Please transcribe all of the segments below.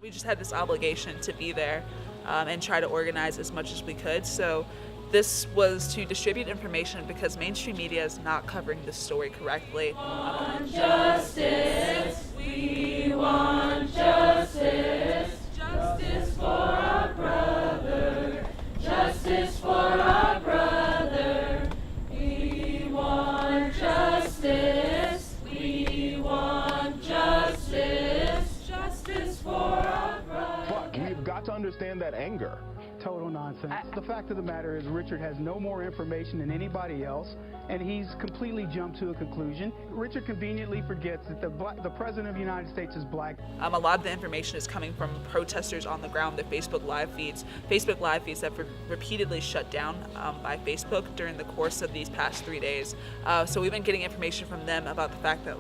We just had this obligation to be there and try to organize as much as we could. So this was to distribute information because mainstream media is not covering this story correctly. Justice, we want justice. Justice for our brother. Justice for our brother. We want justice. We want justice. Justice for our brother. But we've got to understand that anger. Total nonsense. The fact of the matter is Richard has no more information than anybody else, and he's completely jumped to a conclusion. Richard conveniently forgets that the President of the United States is black. A lot of the information is coming from protesters on the ground, their Facebook Live feeds. Facebook Live feeds that were repeatedly shut down by Facebook during the course of these past 3 days. So we've been getting information from them about the fact that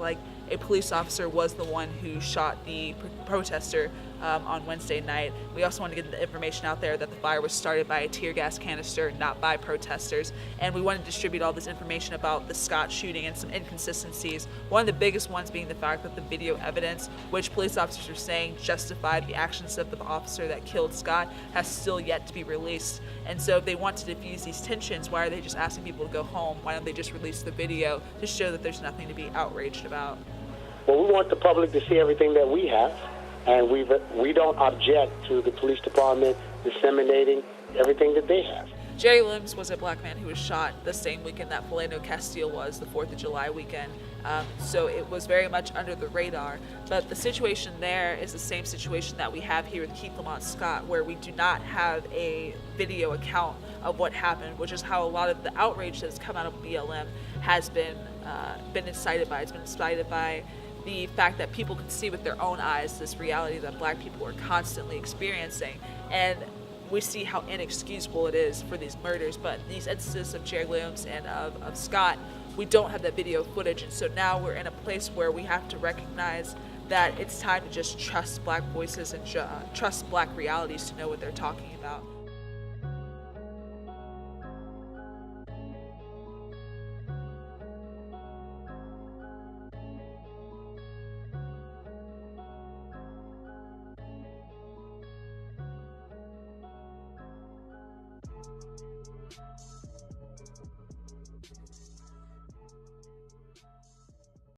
a police officer was the one who shot the protester on Wednesday night. We also want to get the information out there that the fire was started by a tear gas canister, not by protesters. And we want to distribute all this information about the Scott shooting and some inconsistencies. One of the biggest ones being the fact that the video evidence, which police officers are saying justified the actions of the officer that killed Scott, has still yet to be released. And so if they want to diffuse these tensions, why are they just asking people to go home? Why don't they just release the video to show that there's nothing to be outraged about? Well, we want the public to see everything that we have, and we don't object to the police department disseminating everything that they have. Jerry Limbs was a black man who was shot the same weekend that Philando Castile was, the 4th of July weekend. So it was very much under the radar. But the situation there is the same situation that we have here with Keith Lamont Scott, where we do not have a video account of what happened, which is how a lot of the outrage that has come out of BLM has been incited by. It's been incited by the fact that people can see with their own eyes this reality that black people are constantly experiencing. And we see how inexcusable it is for these murders, but these instances of Jerry Limbs and of Scott, we don't have that video footage, and so now we're in a place where we have to recognize that it's time to just trust black voices and trust black realities to know what they're talking about.